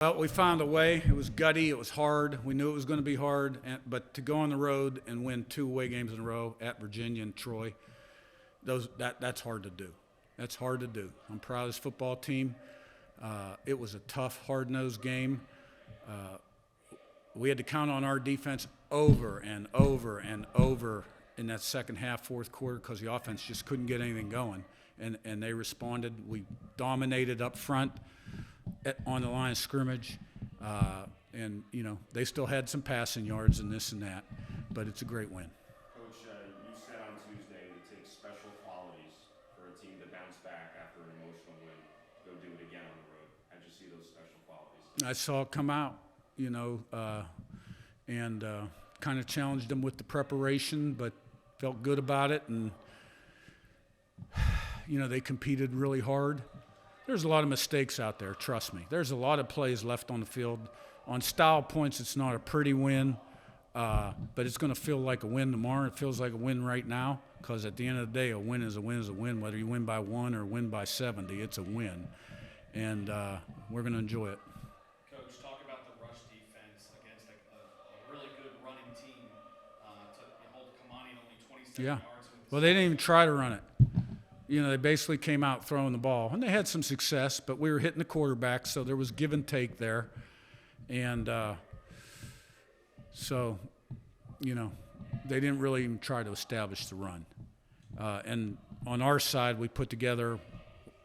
Well, we found a way. It was gutty. It was hard. We knew it was going to be hard. But to go on the road and win 2 away games in a row at Virginia and Troy, that's hard to do. That's hard to do. I'm proud of this football team. It was a tough, hard-nosed game. We had to count on our defense over and over and over in that second half, fourth quarter, because the offense just couldn't get anything going. And they responded. We dominated up front on the line of scrimmage. And, they still had some passing yards and this and that. But it's a great win. Coach, you said on Tuesday it takes special qualities for a team to bounce back after an emotional win. Go do it again on the road. How'd you see those special qualities? I saw it come out, and kind of challenged them with the preparation, but felt good about it. And, they competed really hard. There's a lot of mistakes out there, trust me. There's a lot of plays left on the field. On style points, it's not a pretty win, but it's going to feel like a win tomorrow. It feels like a win right now because at the end of the day, a win is a win is a win. Whether you win by 1 or win by 70, it's a win. And we're going to enjoy it. Coach, talk about the rush defense against a really good running team to hold Kamara only 27 yards. Well, they didn't even try to run it. They basically came out throwing the ball. And they had some success, but we were hitting the quarterback, so there was give and take there. And they didn't really even try to establish the run. And on our side, we put together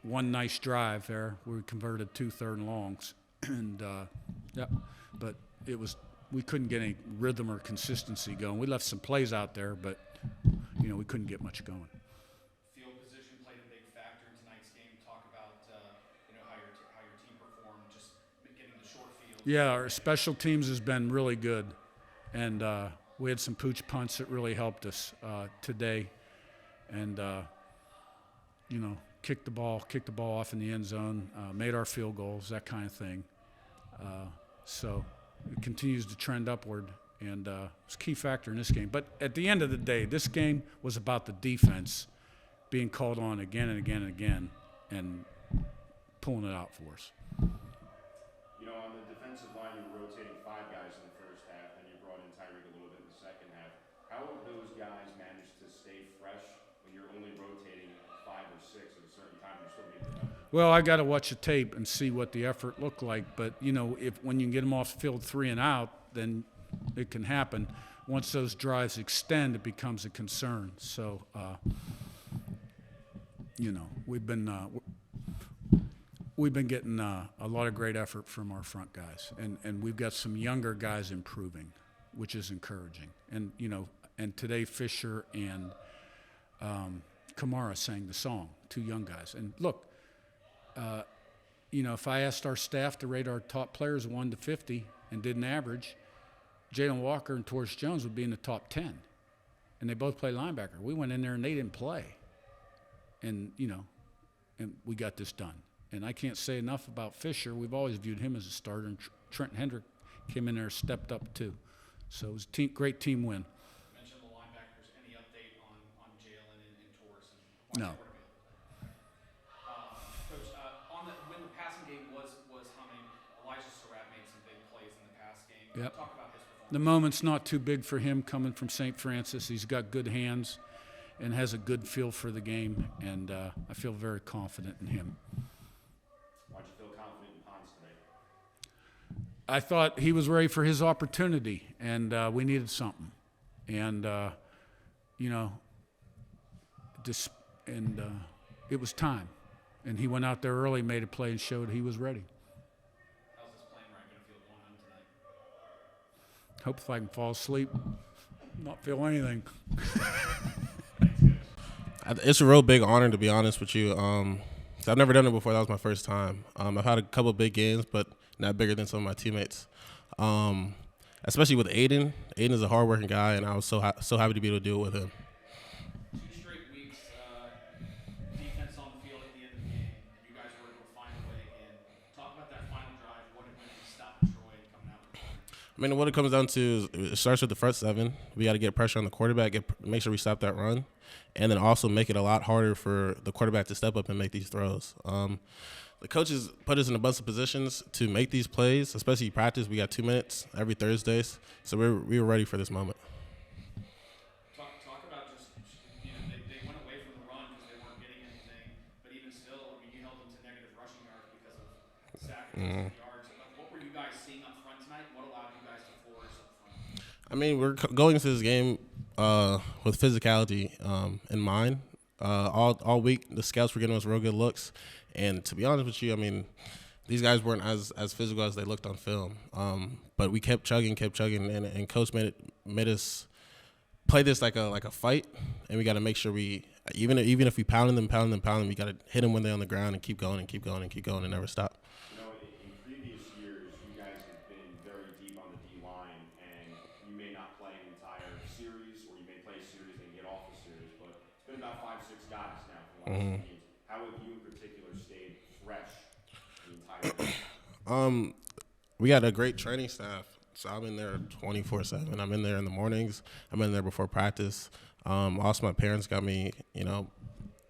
one nice drive there. We converted 2 third and longs. And, but we couldn't get any rhythm or consistency going. We left some plays out there, but, we couldn't get much going. Field position played a big factor in tonight's game. Talk about, how your team performed, just getting the short field. Yeah, our special teams has been really good. And we had some pooch punts that really helped us today. And, kicked the ball off in the end zone, made our field goals, that kind of thing. So it continues to trend upward, and it's a key factor in this game. But at the end of the day, this game was about the defense being called on again and again and again and pulling it out for us. On the defensive line, you were rotating 5 guys in the first half, then you brought in Tyreek a little bit in the second half. How have those guys managed to stay fresh when you're only rotating 5 or 6 at a certain time? You're still being productive. Well, I got to watch the tape and see what the effort looked like. But, if when you can get them off the field 3 and out, then it can happen. Once those drives extend, it becomes a concern. So, we've been getting a lot of great effort from our front guys. And we've got some younger guys improving, which is encouraging. And, and today Fisher and Kamara sang the song, 2 young guys. And look, if I asked our staff to rate our top players 1 to 50 and did an average, Jalen Walker and Torres Jones would be in the top 10. And they both play linebacker. We went in there and they didn't play. And, and we got this done. And I can't say enough about Fisher. We've always viewed him as a starter. And Trent Hendrick came in there and stepped up too. So it was a great team win. You mentioned the linebackers. Any update on Jalen and Torres? No. Coach, when the passing game was humming, Elijah Surratt made some big plays in the pass game. Yep. Talk about his performance. The moment's not too big for him coming from St. Francis. He's got good hands and has a good feel for the game. And I feel very confident in him. Why'd you feel confident in Ponce today? I thought he was ready for his opportunity, and we needed something. And, it was time. And he went out there early, made a play, and showed he was ready. How's this plane ride going to feel going home tonight? Hope if I can fall asleep, not feel anything. It's a real big honor, to be honest with you. I've never done it before. That was my first time. I've had a couple of big games, but not bigger than some of my teammates. Especially with Aiden. Aiden is a hardworking guy, and I was so happy to be able to do it with him. 2 straight weeks, defense on the field at the end of the game, and you guys were able to find a way again. Talk about that final drive, what it meant to stop Troy coming out with the I mean, what it comes down to is it starts with the front seven. We got to get pressure on the quarterback, make sure we stop that run, and then also make it a lot harder for the quarterback to step up and make these throws. The coaches put us in a bunch of positions to make these plays, especially practice. We got 2 minutes every Thursdays, so we were ready for this moment. Talk about just, they went away from the run because they weren't getting anything, but even still, I mean, you held them to negative rushing yards because of sack yards. What were you guys seeing up front tonight? What allowed you guys to flourish up front? I mean, we're going into this game with physicality in mind. All week, the scouts were getting us real good looks, and to be honest with you, I mean, these guys weren't as physical as they looked on film. But we kept chugging, and coach made us play this like a fight, and we got to make sure we even if we pound them, we got to hit them when they're on the ground and keep going and never stop. You know, in previous years, you guys have been very deep on the D line, and you may not play an entire series, or you may play a series and get off the series, but it's been about 5-6 guys now for the last 2 games. How have you in particular stayed fresh the entire game? We got a great training staff. So I'm in there 24/7. I'm in there in the mornings. I'm in there before practice. Also, my parents got me,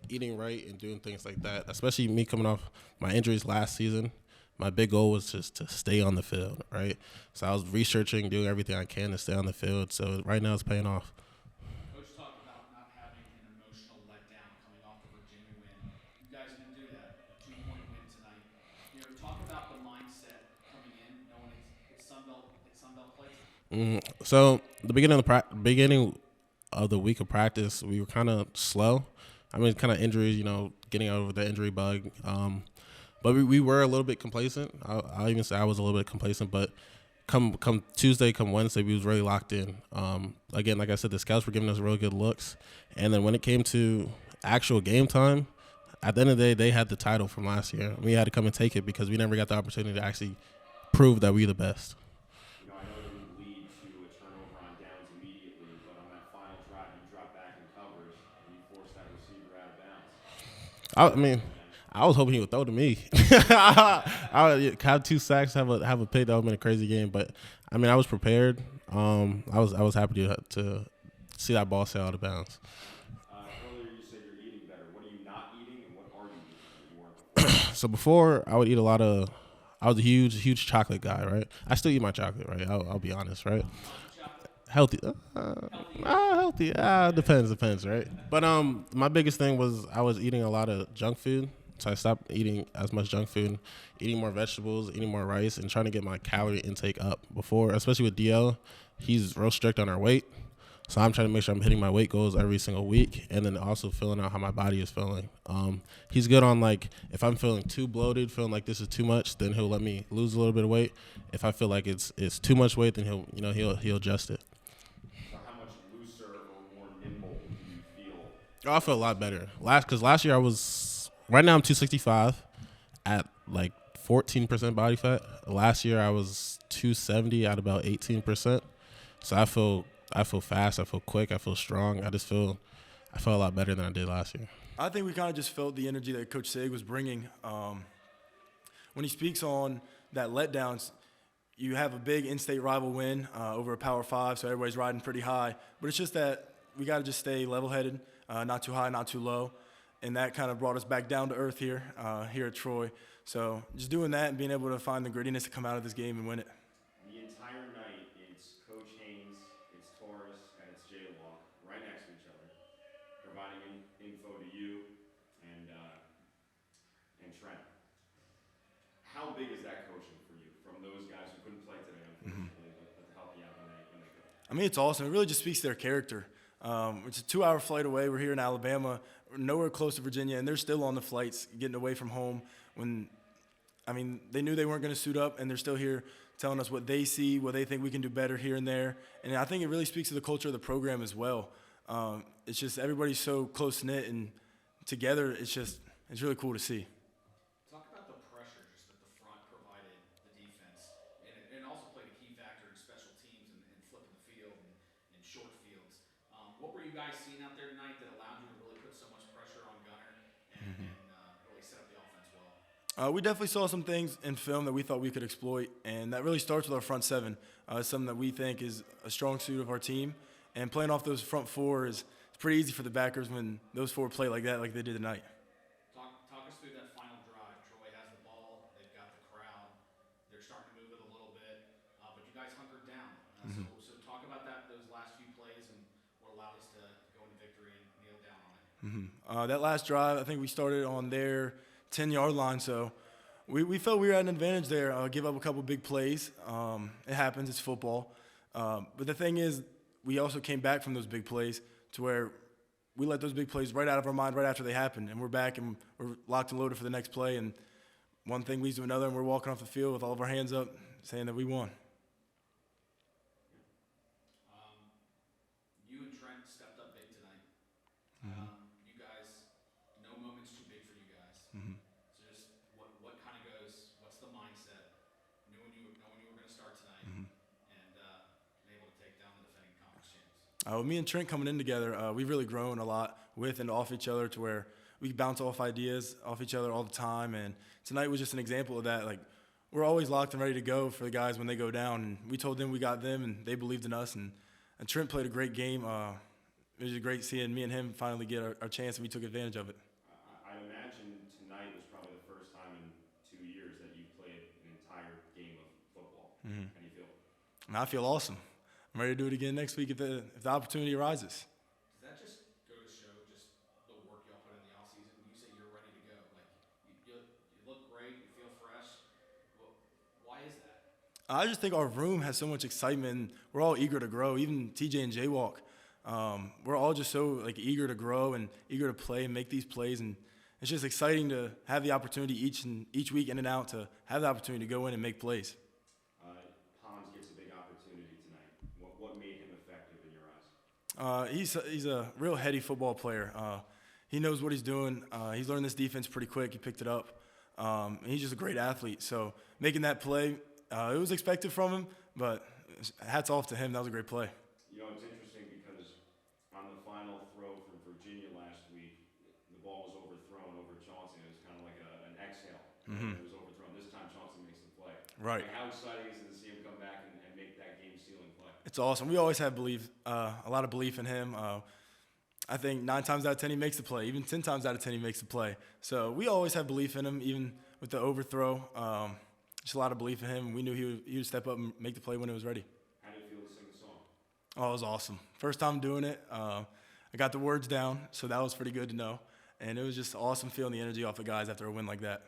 eating right and doing things like that. Especially me coming off my injuries last season. My big goal was just to stay on the field, right? So I was researching, doing everything I can to stay on the field. So right now it's paying off. Coach talked about not having an emotional letdown coming off the Virginia win. You guys didn't do that. A 2-point win tonight. Talk about the mindset coming in, knowing it's Sunbelt play. So the beginning of the week of practice, we were kind of slow. I mean, kind of injuries, getting over the injury bug. But we were a little bit complacent. I'll even say I was a little bit complacent. But come Tuesday, come Wednesday, we was really locked in. Again, like I said, the scouts were giving us real good looks. And then when it came to actual game time, at the end of the day, they had the title from last year. We had to come and take it because we never got the opportunity to actually prove that we're the best. I know it didn't lead to a turnover on downs immediately, but on that final drive, you dropped back in covers and you forced that receiver out of bounds. I was hoping he would throw to me. I would have 2 sacks, have a pick. That would have been a crazy game. But I mean, I was prepared. I was happy to see that ball sail out of bounds. Earlier you said you're eating better. What are you not eating, and what are you eating that you weren't before? So before, I would eat a lot of. I was a huge chocolate guy, right? I still eat my chocolate, right? I'll be honest, right? Healthy. Healthy. Depends, right? But my biggest thing was I was eating a lot of junk food. So I stopped eating as much junk food, eating more vegetables, eating more rice, and trying to get my calorie intake up. Before, especially with DL, he's real strict on our weight. So I'm trying to make sure I'm hitting my weight goals every single week, and then also filling out how my body is feeling. He's good on, like, if I'm feeling too bloated, feeling like this is too much, then he'll let me lose a little bit of weight. If I feel like it's too much weight, then he'll adjust it. So how much looser or more nimble do you feel? Oh, I feel a lot better. Because last year right now I'm 265 at like 14% body fat. Last year I was 270 at about 18%. So I feel fast, I feel quick, I feel strong. I felt a lot better than I did last year. I think we kind of just felt the energy that Coach Sig was bringing. When he speaks on that letdowns, you have a big in-state rival win over a Power 5, so everybody's riding pretty high. But it's just that we got to just stay level-headed, not too high, not too low. And that kind of brought us back down to earth here at Troy. So just doing that and being able to find the grittiness to come out of this game and win it. The entire night, it's Coach Haynes, it's Taurus, and it's J-Walk right next to each other, providing info to you and Trent. How big is that coaching for you from those guys who couldn't play today, unfortunately, but to help you out when they go? I mean, it's awesome. It really just speaks to their character. It's a 2-hour flight away. We're here in Alabama, nowhere close to Virginia, and they're still on the flights, getting away from home they knew they weren't going to suit up, and they're still here telling us what they see, what they think we can do better here and there. And I think it really speaks to the culture of the program as well. It's just everybody's so close-knit and together. It's really cool to see. Talk about the pressure just that the front provided the defense, and also played a key factor in special teams and flipping the field and short fields. What were you guys seeing out there tonight that allowed you to really put so much pressure on Gunner and really set up the offense well? We definitely saw some things in film that we thought we could exploit, and that really starts with our front seven. It's something that we think is a strong suit of our team, and playing off those front four is it's pretty easy for the backers when those four play like that, like they did tonight. Talk us through that final drive. Troy has the ball. They've got the crowd. They're starting to move it a little bit, but you guys hunkered down. So talk about those last few plays and what allowed us to go into victory and kneel down on it. That last drive, I think we started on their 10-yard line, so we felt we were at an advantage there. Give up a couple big plays. It happens. It's football. But the thing is, we also came back from those big plays to where we let those big plays right out of our mind right after they happened, and we're back and we're locked and loaded for the next play. And one thing leads to another, and we're walking off the field with all of our hands up, saying that we won. You and Trent stepped up big tonight. You guys, no moment's too big for you guys. So just what kind of goes? What's the mindset? Knowing you were going to start tonight, and able to take down the defending conference champs. With me and Trent coming in together, we've really grown a lot with and off each other to where we bounce off ideas off each other all the time. And tonight was just an example of that. Like, we're always locked and ready to go for the guys when they go down. And we told them we got them, and they believed in us. And Trent played a great game. It was great seeing me and him finally get our chance, and we took advantage of it. I imagine tonight was probably the first time in 2 years that you've played an entire game of football. How do you feel? And I feel awesome. I'm ready to do it again next week if the opportunity arises. Does that just go to show just the work y'all put in the off season? You say you're ready to go. Like you look great, you feel fresh. Why is that? I just think our room has so much excitement. We're all eager to grow. Even TJ and Jaywalk, we're all just so eager to grow and eager to play and make these plays. And it's just exciting to have the opportunity each week in and out to have the opportunity to go in and make plays. Pons gets a big opportunity tonight. What made him effective in your eyes? He's a real heady football player. He knows what he's doing. He's learned this defense pretty quick. He picked it up. And he's just a great athlete. So making that play, it was expected from him, but hats off to him. That was a great play. You know, it's interesting because on the final throw from Virginia last week, the ball was overthrown over Chauncey. It was kind of like an exhale. It was overthrown. This time Chauncey makes the play. Right. Like, how exciting is it to see him come back and make that game-sealing play? It's awesome. We always have a lot of belief in him. I think 9 times out of 10 he makes the play. Even 10 times out of 10 he makes the play. So we always have belief in him, even with the overthrow. Just a lot of belief in him. We knew he would step up and make the play when it was ready. How did it feel to sing the song? Oh, it was awesome. First time doing it. I got the words down, so that was pretty good to know. And it was just awesome feeling the energy off the guys after a win like that.